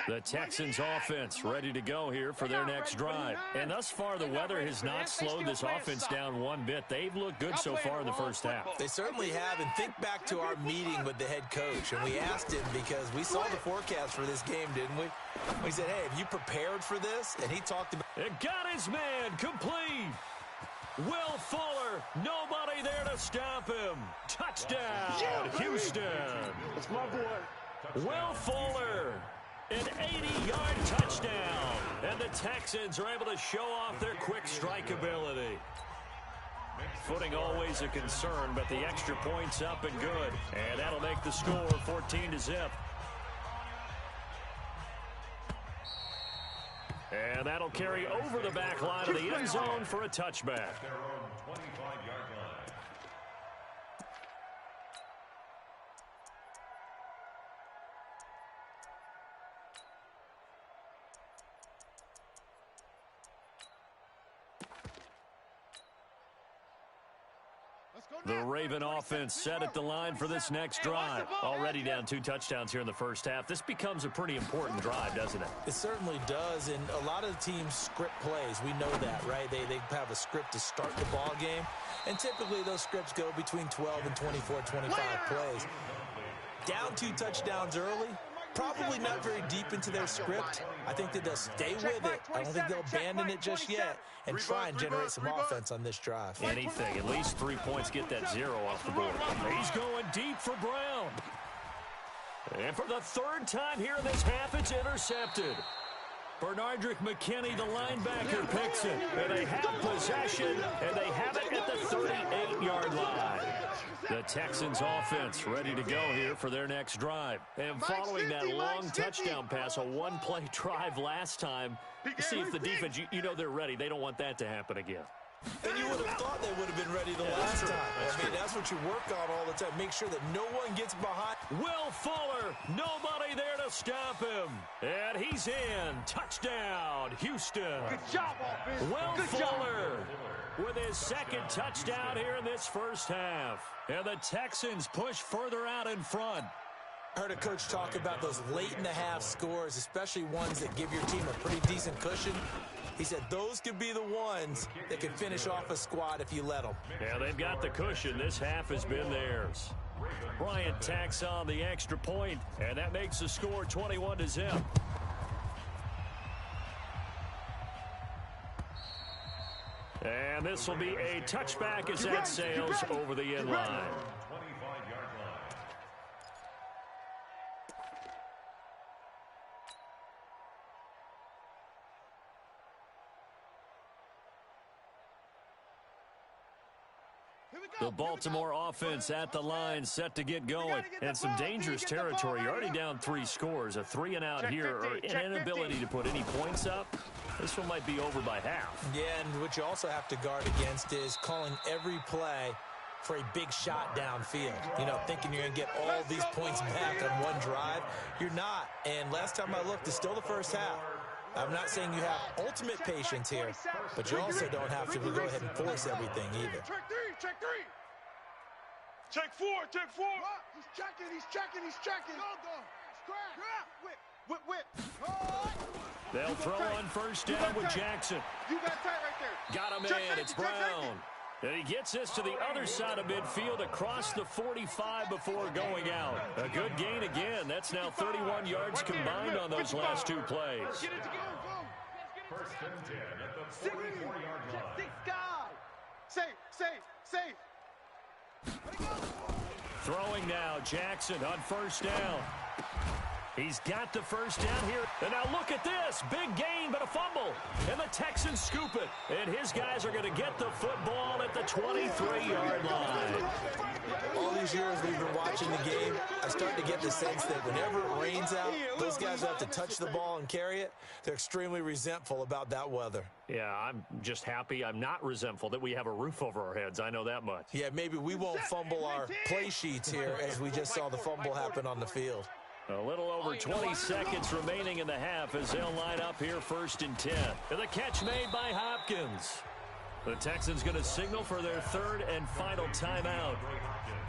The Texans offense ready to go here for their next drive. And thus far, the weather has not slowed this offense down one bit. They've looked good so far in the first half. They certainly have. And think back to our meeting with the head coach. And we asked him because we saw the forecast for this game, didn't we? We said, hey, have you prepared for this? And he talked about it. Got his man complete. Will Fuller, nobody there to stop him. Touchdown, Houston. It's my boy. Will Fuller, an 80-yard touchdown. And the Texans are able to show off their quick strike ability. Footing always a concern, but the extra point's up and good. And that'll make the score 14-0. And that'll carry over the back line of the end zone for a touchback. The Raven offense set at the line for this next drive. Already down 2 touchdowns here in the first half. This becomes a pretty important drive, doesn't it? It certainly does, and a lot of the teams script plays. We know that, right? They have a script to start the ball game, and typically those scripts go between 12 and 24, 25 plays. Down 2 touchdowns early, probably not very deep into their script. I think that they'll stay with it. I don't think they'll abandon it just yet and try and generate some offense on this drive. Anything. At least 3 points, get that 0 off the board. He's going deep for Brown. And for the 3rd time here in this half, it's intercepted. Bernardrick McKinney, the linebacker, picks it. And they have possession, and they have it at the 38-yard line. The Texans offense ready to go here for their next drive. And following that long touchdown pass, a one-play drive last time, see if the defense, you know they're ready. They don't want that to happen again. And you would have thought they would have been ready the last time. I mean, that's what you work on all the time. Make sure that no one gets behind. Will Fuller, nobody there to stop him. And he's in. Touchdown, Houston. Good job, offense. Will Fuller with his 2nd touchdown here in this first half. And the Texans push further out in front. I heard a coach talk about those late-in-the-half scores, especially ones that give your team a pretty decent cushion. He said those could be the ones that can finish off a squad if you let them. Yeah, they've got the cushion. This half has been theirs. Bryant tacks on the extra point, and that makes the score 21-0. And this will be a touchback as that sails over the end line. The Baltimore offense at the line, set to get going. And some dangerous territory. You're already down 3 scores. A 3-and-out here, or an inability to put any points up. This one might be over by half. Yeah, and what you also have to guard against is calling every play for a big shot downfield. You know, thinking you're going to get all these points back on one drive. You're not. And last time I looked, it's still the first half. I'm not saying you have ultimate patience here, but you also don't have to go ahead and force everything either. Check 3, check 3. Check 4, check 4. He's checking, he's checking, he's checking. Go, go. Whip, whip, whip. They'll throw on first down with Jackson. You got tight right there. Got a man, it's Brown. And he gets this to the other side of midfield across the 45 before going out. A good gain again. That's now 31 yards combined on those last 2 plays. Get it to go. First and 10 at the 44-yard line. Safe. Throwing now, Jackson on first down. He's got the first down here. And now look at this. Big gain, but a fumble. And the Texans scoop it. And his guys are going to get the football at the 23-yard line. All these years we've been watching the game, I start to get the sense that whenever it rains out, those guys have to touch the ball and carry it. They're extremely resentful about that weather. Yeah, I'm just happy. I'm not resentful that we have a roof over our heads. I know that much. Yeah, maybe we won't fumble our play sheets here as we just saw the fumble happen on the field. A little over 20 seconds remaining in the half as they'll line up here 1st and 10. And the catch made by Hopkins. The Texans going to signal for their third and final timeout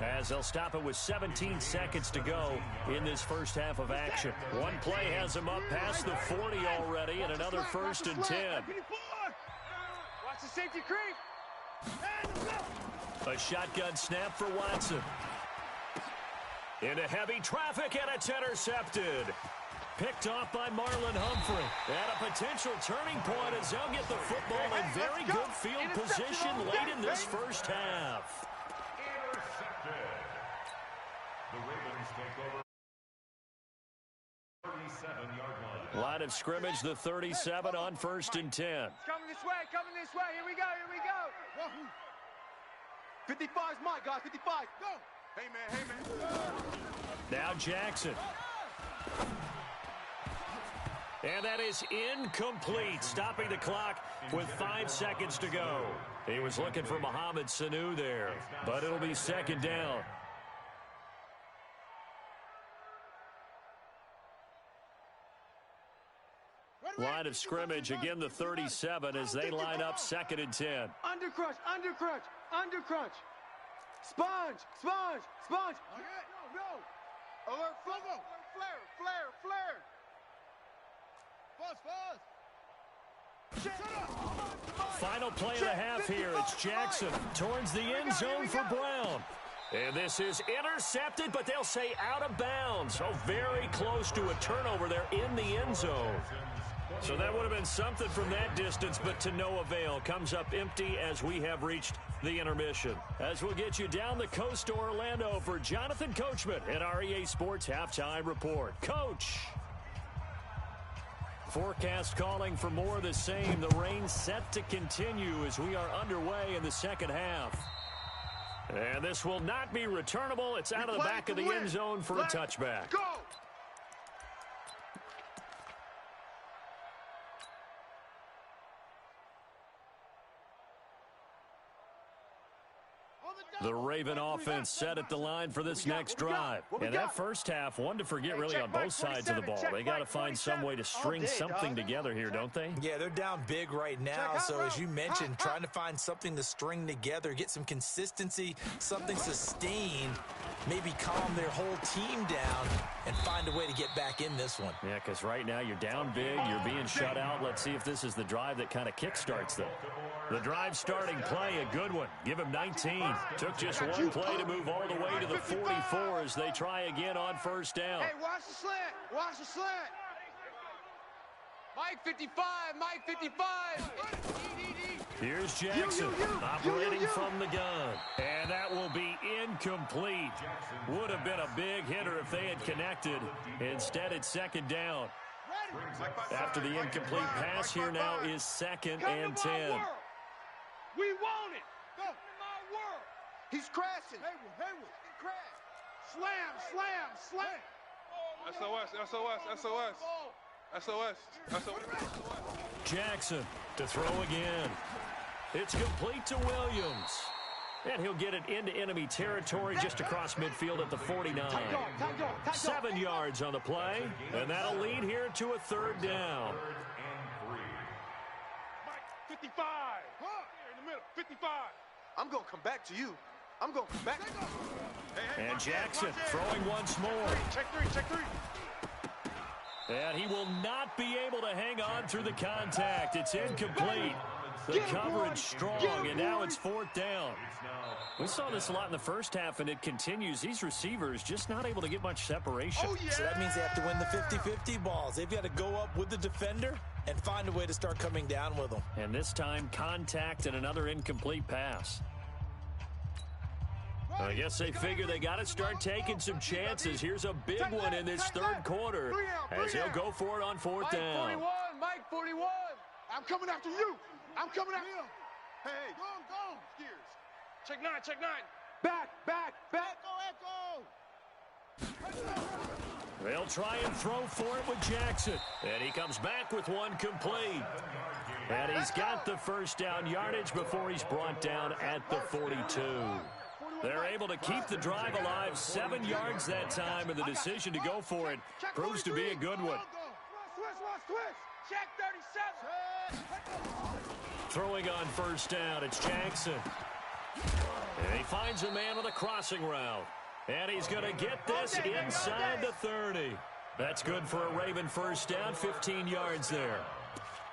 as they'll stop it with 17 seconds to go in this first half of action. One play has them up past the 40 already, and another 1st and 10. Watch the safety creep. A shotgun snap for Watson. Into heavy traffic, and it's intercepted. Picked off by Marlon Humphrey. And a potential turning point as they'll get the football in very good field position late in this first half. Intercepted. The Ravens take over 37-yard line. Line of scrimmage, the 37 on 1st and 10. Coming this way, coming this way. Here we go, here we go. 55's mine, guys, 55. Go. Hey, man. Now Jackson. And that is incomplete, stopping the clock with 5 seconds to go. He was looking for Mohamed Sanu there, but it'll be 2nd down. Line of scrimmage, again the 37 as they line up 2nd and 10. Undercrunch, undercrunch, undercrunch. Sponge, sponge, sponge. No. Alert, flare, flare. Final play of the half here. It's Jackson towards the end zone for Brown. And this is intercepted, but they'll say out of bounds. Oh, very close to a turnover there in the end zone. So that would have been something from that distance, but to no avail. Comes up empty as we have reached the intermission. As we'll get you down the coast to Orlando for Jonathan Coachman at our EA Sports Halftime Report. Coach! Forecast calling for more of the same. The rain set to continue as we are underway in the second half. And this will not be returnable. It's out of the back of the end zone for a touchback. Go! The Raven offense set at the line for this next drive. And that first half, one to forget really on both sides of the ball. They got to find some way to string something together here, don't they? Yeah, they're down big right now. So as you mentioned, trying to find something to string together, get some consistency, something sustained, maybe calm their whole team down and find a way to get back in this one. Yeah, because right now you're down big, you're being shut out. Let's see if this is the drive that kind of kickstarts them. The drive starting play, a good one. Give him 19. Took just one play to move all the way to the 44 as they try again on 1st down. Hey, watch the slant. Watch the slant. Mike 55. Mike 55. Here's Jackson operating from the gun. And that will be incomplete. Would have been a big hitter if they had connected. Instead, it's 2nd down. After the incomplete pass, here now is 2nd and 10. We want it. Go. My world. He's crashing. Hayward. Crash. Slam. SOS. Jackson to throw again. It's complete to Williams. And he'll get it into enemy territory just across midfield at the 49. 7 yards on the play, and that'll lead here to a 3rd down. 55. Here in the middle. 55. I'm going to come back to you. And Jackson throwing once more. Check three. And he will not be able to hang on through the contact. It's incomplete. The coverage strong, and now it's 4th down. We saw this a lot in the first half, and it continues. These receivers just not able to get much separation. Oh, yeah. So that means they have to win the 50-50 balls. They've got to go up with the defender and find a way to start coming down with them. And this time, contact and another incomplete pass. I guess they figure they got to start taking some chances. Here's a big one in this 3rd quarter as he'll go for it on 4th down. Mike 41. I'm coming after you. Hey. Go. Check 9. Back. Echo. They'll try and throw for it with Jackson. And he comes back with one complete. And he's got the 1st down yardage before he's brought down at the 42. They're able to keep the drive alive, 7 yards that time, and the decision to go for it proves to be a good one. Switch. Check 37. Throwing on first down, it's Jackson. And he finds a man on the crossing route. And he's going to get this inside the 30. That's good for a Raven first down, 15 yards there.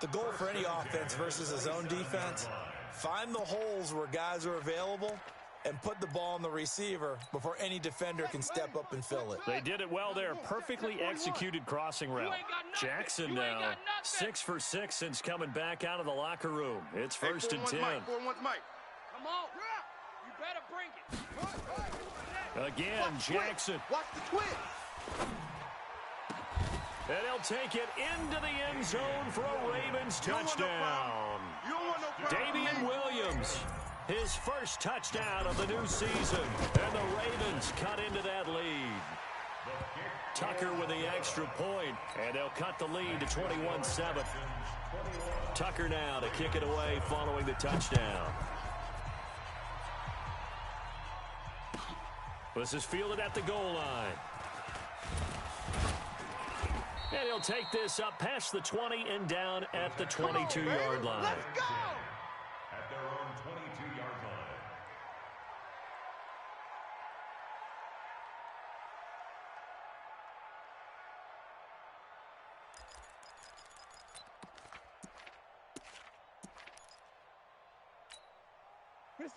The goal for any offense versus his own defense, find the holes where guys are available and put the ball on the receiver before any defender can step up and fill it. They did it well there. Perfectly executed crossing route. Jackson now 6 for 6 since coming back out of the locker room. It's first and 10. Come on. You better bring it. Again, Jackson. Watch the twist. And he'll take it into the end zone for a Ravens touchdown. Damian Williams, his first touchdown of the new season. And the Ravens cut into that lead. Tucker with the extra point, and they'll cut the lead to 21-7. Tucker now to kick it away following the touchdown. This is fielded at the goal line. And he'll take this up past the 20 and down at the 22-yard line. Let's go! At their own 22-yard line.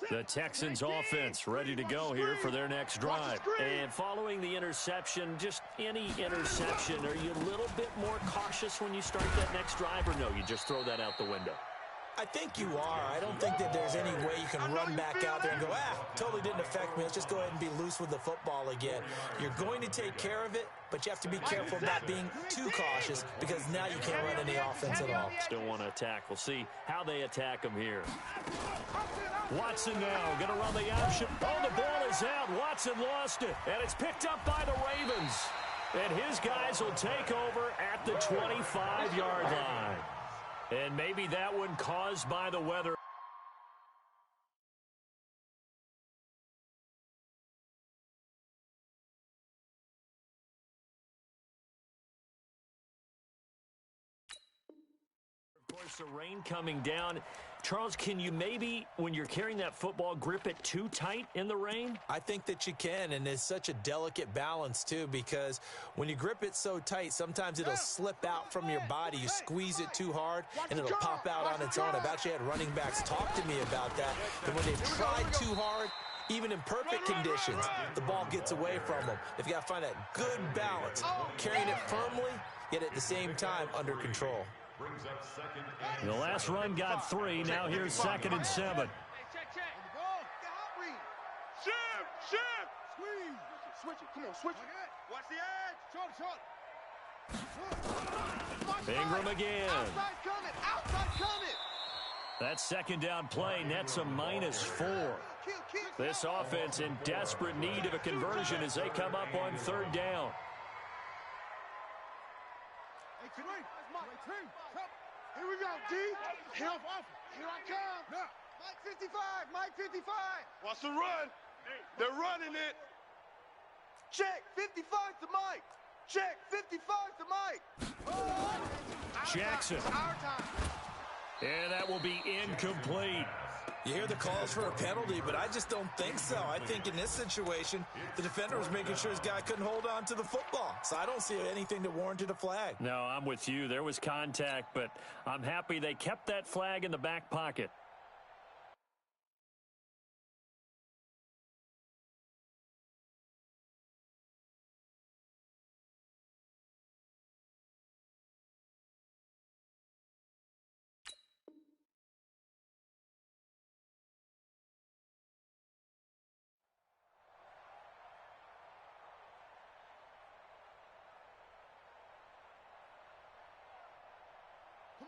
The Texans offense ready to go here for their next drive. And following the interception, just any interception, are you a little bit more cautious when you start that next drive, or no, you just throw that out the window? I think you are. I don't think that there's any way you can run back out there and go, totally didn't affect me. Let's just go ahead and be loose with the football again. You're going to take care of it, but you have to be careful about being too cautious because now you can't run any offense at all. Still want to attack. We'll see how they attack them here. Watson now going to run the option. Oh, the ball is out. Watson lost it, and it's picked up by the Ravens. And his guys will take over at the 25-yard line. And maybe that one caused by the weather. Of course, the rain coming down. Charles, can you maybe, when you're carrying that football, grip it too tight in the rain? I think that you can, and it's such a delicate balance, too, because when you grip it so tight, sometimes it'll slip out from your body. You squeeze it too hard, and it'll pop out on its own. I've actually had running backs talk to me about that, that when they've tried too hard, even in perfect conditions, the ball gets away from them. They've got to find that good balance, carrying it firmly, yet at the same time under control. The last run got 3. Now here's 2nd and 7. Shift. Switch it. Come on, switch it. Watch the edge. Ingram again. Outside coming. That second down play nets a -4. This offense in desperate need of a conversion as they come up on 3rd down. Here we go, D. Here I come. Mike 55. Watch the run. They're running it. Check 55 to Mike. Check 55 to Mike. Jackson. Our time. And that will be incomplete. You hear the calls for a penalty, but I just don't think so. I think in this situation, the defender was making sure his guy couldn't hold on to the football. So I don't see anything that warranted a flag. No, I'm with you. There was contact, but I'm happy they kept that flag in the back pocket.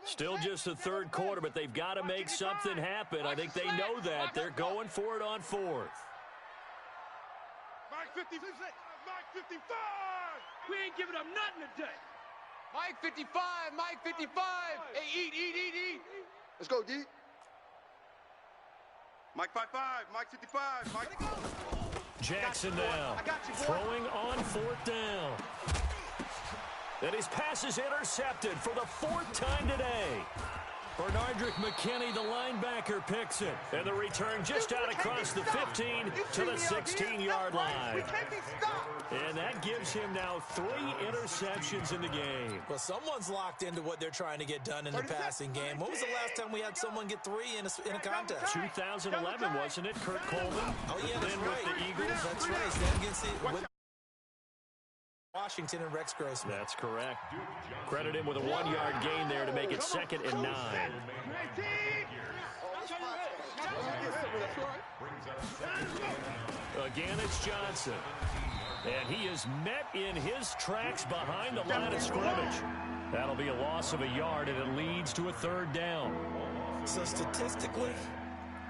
Still just the 3rd quarter, but they've got to make something happen. I think they know that. They're going for it on 4th. Mike 55. We ain't giving up nothing today. Mike 55. Hey, eat. Let's go, D. Mike 55. Mike 55. Mike. Jackson now throwing on 4th down. And his pass is intercepted for the 4th time today. Bernardrick McKinney, the linebacker, picks it. And the return just out across the 15 to the 16-yard line. And that gives him now 3 interceptions in the game. Well, someone's locked into what they're trying to get done in the passing game. When was the last time we had someone get 3 in a contest? 2011, wasn't it? Kurt Coleman. Oh, yeah, that's right. With the Eagles. That's right. Stand against with Washington and Rex Grossman. That's correct. Credit him with a 1-yard gain there to make it 2nd and 9. Again, it's Johnson. And he is met in his tracks behind the line of scrimmage. That'll be a loss of a yard, and it leads to a 3rd down. So statistically,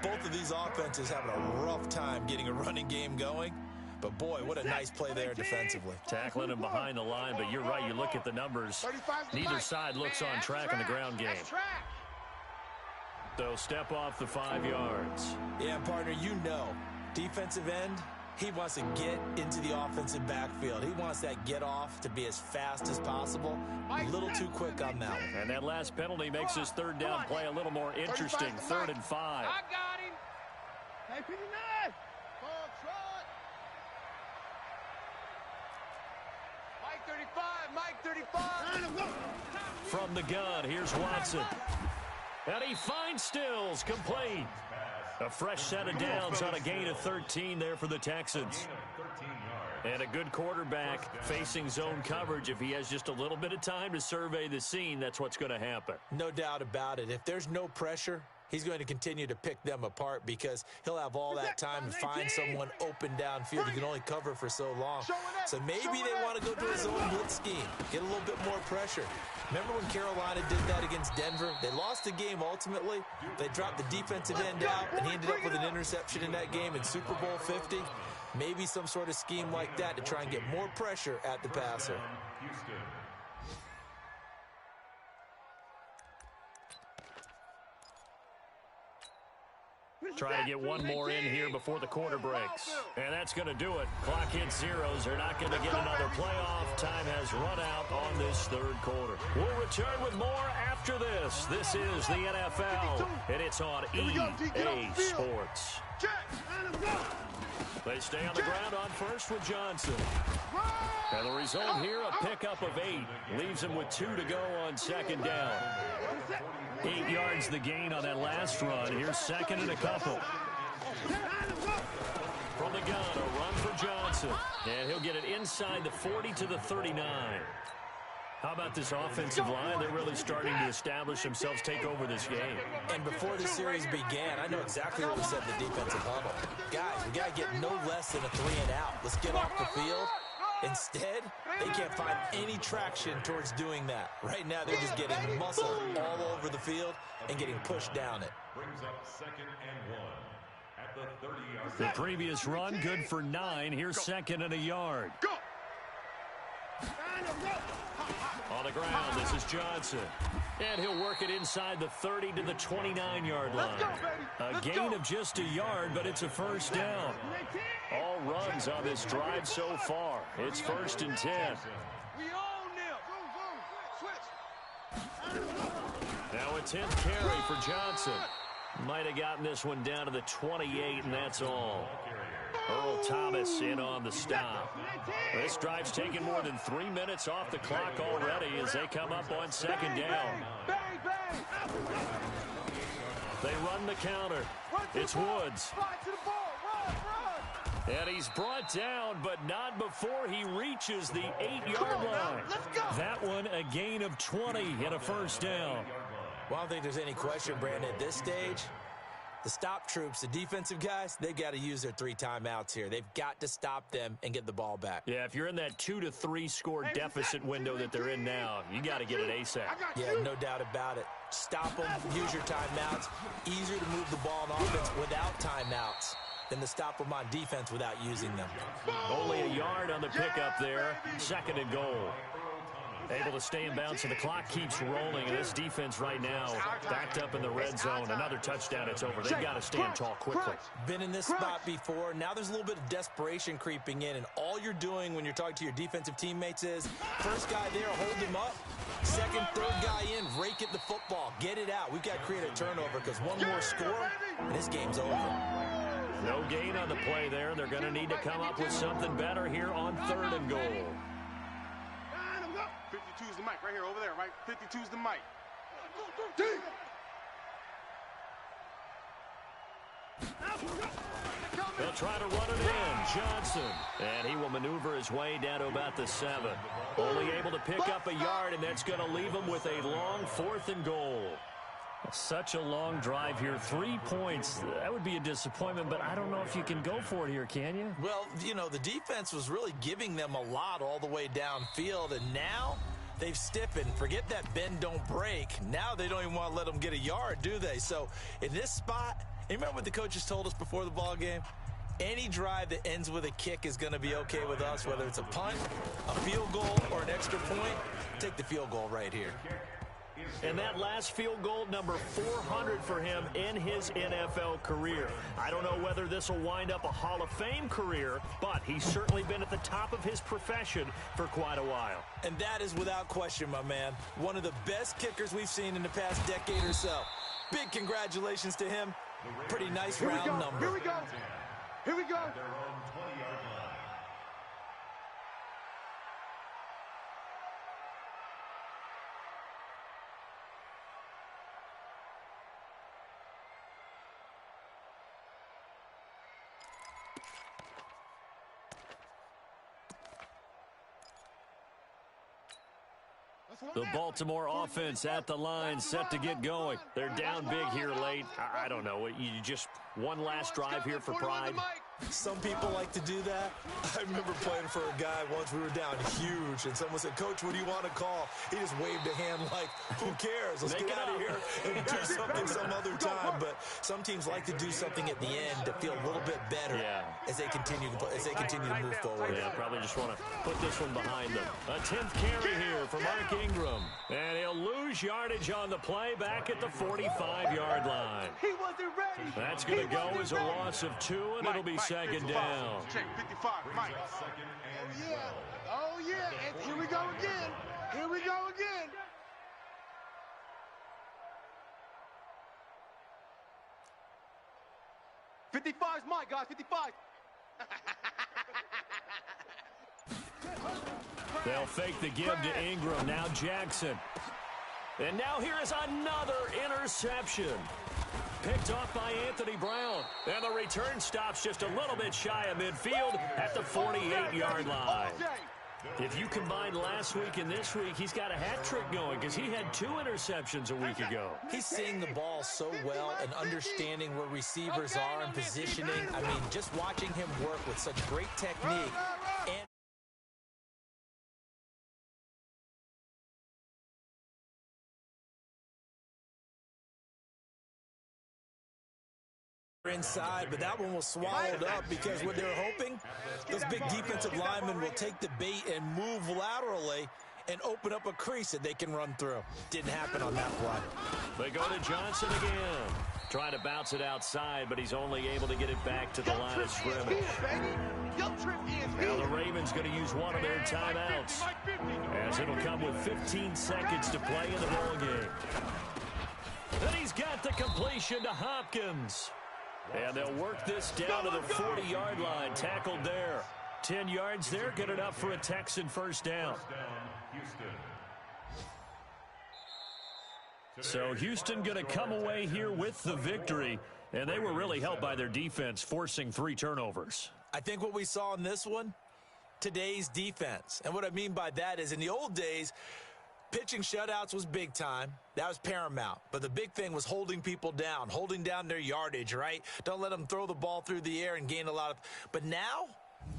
both of these offenses having a rough time getting a running game going. But, boy, what a nice play there defensively. Tackling him behind the line, but you're right. You look at the numbers. Neither side looks on track in the ground game. So step off the 5 yards. Yeah, partner, you know, defensive end, he wants to get into the offensive backfield. He wants that get off to be as fast as possible. A little too quick on that one. And that last penalty makes his 3rd down play a little more interesting. 3rd and 5. I got him. Hey, 59. Mike 35. From the gun, here's Watson. And he finds Stills, complete. A fresh set of downs on a gain of 13 there for the Texans. And a good quarterback facing zone coverage. If he has just a little bit of time to survey the scene, that's what's going to happen. No doubt about it. If there's no pressure, he's going to continue to pick them apart because he'll have all that time to find someone open downfield. He can only cover for so long. So maybe they want to go to a zone blitz scheme, get a little bit more pressure. Remember when Carolina did that against Denver? They lost the game ultimately. They dropped the defensive end out, and he ended up with an interception in that game in Super Bowl 50. Maybe some sort of scheme like that to try and get more pressure at the passer. Try to get one more in here before the quarter breaks. And that's going to do it. Clock hits zeros. They're not going to get another playoff. Time has run out on this 3rd quarter. We'll return with more after this. This is the NFL, and it's on EA Sports. They stay on the ground on first with Johnson. And the result here, a pickup of 8. Leaves him with 2 to go on 2nd down. 8 yards the gain on that last run. Here's 2nd and a couple. From the gun, a run for Johnson. And he'll get it inside the 40 to the 39. How about this offensive line? They're really starting to establish themselves, take over this game. And before the series began, I know exactly what we said in the defensive huddle. Guys, we got to get no less than a 3-and-out. Let's get off the field. Instead, they can't find any traction towards doing that. Right now, they're just getting muscle all over the field and getting pushed down it. Brings up 2nd and 1 at the 30-yard line. The previous run, good for 9. Here's 2nd and a yard. On the ground, this is Johnson. And he'll work it inside the 30 to the 29-yard line. A gain of just a yard, but it's a 1st down. All runs on this drive so far. It's 1st and 10. Now a 10th carry for Johnson. Might have gotten this one down to the 28, and that's all. Earl Thomas in on the stop. This drive's taken more than 3 minutes off the clock already as they come up on 2nd down. They run the counter. It's Woods. And he's brought down, but not before he reaches the 8-yard line. That one a gain of 20 and a 1st down. Well, I don't think there's any question, Brandon, at this stage. The stop troops, the defensive guys, they've got to use their 3 timeouts here. They've got to stop them and get the ball back. Yeah, if you're in that 2 to 3 score deficit window that they're in now, you got to get it ASAP. Yeah, no doubt about it. Stop them, use your timeouts. Easier to move the ball on offense without timeouts than to stop them on defense without using them. Only a yard on the pickup there. 2nd and goal. Able to stay in bounds, so the clock keeps rolling, and this defense right now backed up in the red zone. Another touchdown, it's over. They've got to stand tall quickly. Been in this spot before. Now there's a little bit of desperation creeping in, and all you're doing when you're talking to your defensive teammates is first guy there, hold him up. Second, third guy in, rake at the football. Get it out. We've got to create a turnover because one more score, and this game's over. No gain on the play there. They're going to need to come up with something better here on 3rd and goal. 52's the mic right here, over there, right? 52's the mic. They'll try to run it in. Johnson. And he will maneuver his way down to about the 7. Only able to pick up a yard, and that's going to leave him with a long 4th and goal. Such a long drive here. 3 points. That would be a disappointment, but I don't know if you can go for it here, can you? Well, you know, the defense was really giving them a lot all the way downfield, and now they've stiffened. Forget that bend, don't break. Now they don't even want to let them get a yard, do they? So in this spot, you remember what the coaches told us before the ball game? Any drive that ends with a kick is going to be okay with us, whether it's a punt, a field goal, or an extra point. Take the field goal right here. And that last field goal, number 400 for him in his NFL career. I don't know whether this will wind up a Hall of Fame career, but he's certainly been at the top of his profession for quite a while. And that is without question, my man. One of the best kickers we've seen in the past decade or so. Big congratulations to him. Pretty nice round number. Here we go. Here we go. The Baltimore offense at the line, set to get going. They're down big here late. I don't know. You just one last drive here for pride. Some people like to do that. I remember playing for a guy once. We were down huge, and someone said, "Coach, what do you want to call?" He just waved a hand like, "Who cares? Let's get out of here and do something some other time." But some teams like to do something at the end to feel a little bit better as they continue to move forward. Yeah, probably just want to put this one behind them. A 10th carry here for Mark Ingram, and he'll lose yardage on the play back at the 45-yard line. He wasn't ready. That's going to go as a loss of 2, and it'll be second down. Check 55, Mike. Oh, yeah. And here we go again. Here we go again. '55's Mike, guys. 55. They'll fake the give to Ingram. Now Jackson. And now here is another interception. Picked off by Anthony Brown. And the return stops just a little bit shy of midfield at the 48-yard line. If you combine last week and this week, he's got a hat trick going because he had 2 interceptions a week ago. He's seeing the ball so well and understanding where receivers are and positioning. I mean, just watching him work with such great technique. And inside, but that one was swallowed up because what they're hoping, those big defensive linemen will take the bait and move laterally and open up a crease that they can run through. Didn't happen on that play. They go to Johnson again. Trying to bounce it outside, but he's only able to get it back to the line of scrimmage. Now the Ravens going to use one of their timeouts, as it'll come with 15 seconds to play in the ball game. And he's got the completion to Hopkins. And they'll work this down to the 40-yard line. Tackled there. 10 yards there. Good enough for a Texan first down. So Houston going to come away here with the victory. And they were really helped by their defense, forcing 3 turnovers. I think what we saw in this one, today's defense. And what I mean by that is in the old days, pitching shutouts was big time. That was paramount. But the big thing was holding people down, holding down their yardage, right? Don't let them throw the ball through the air and gain a lot of. But now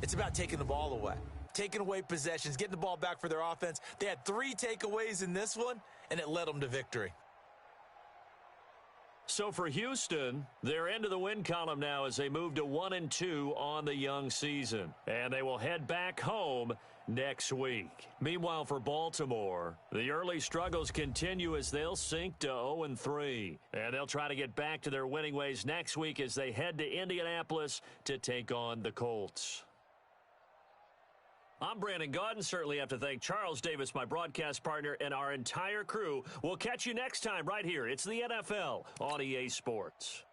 it's about taking the ball away, taking away possessions, getting the ball back for their offense. They had 3 takeaways in this one, and it led them to victory. So for Houston, they're into the win column now as they move to 1-2 on the young season. And they will head back home next week. Meanwhile, for Baltimore, the early struggles continue as they'll sink to 0-3. And they'll try to get back to their winning ways next week as they head to Indianapolis to take on the Colts. I'm Brandon Gaudin. Certainly have to thank Charles Davis, my broadcast partner, and our entire crew. We'll catch you next time right here. It's the NFL on EA Sports.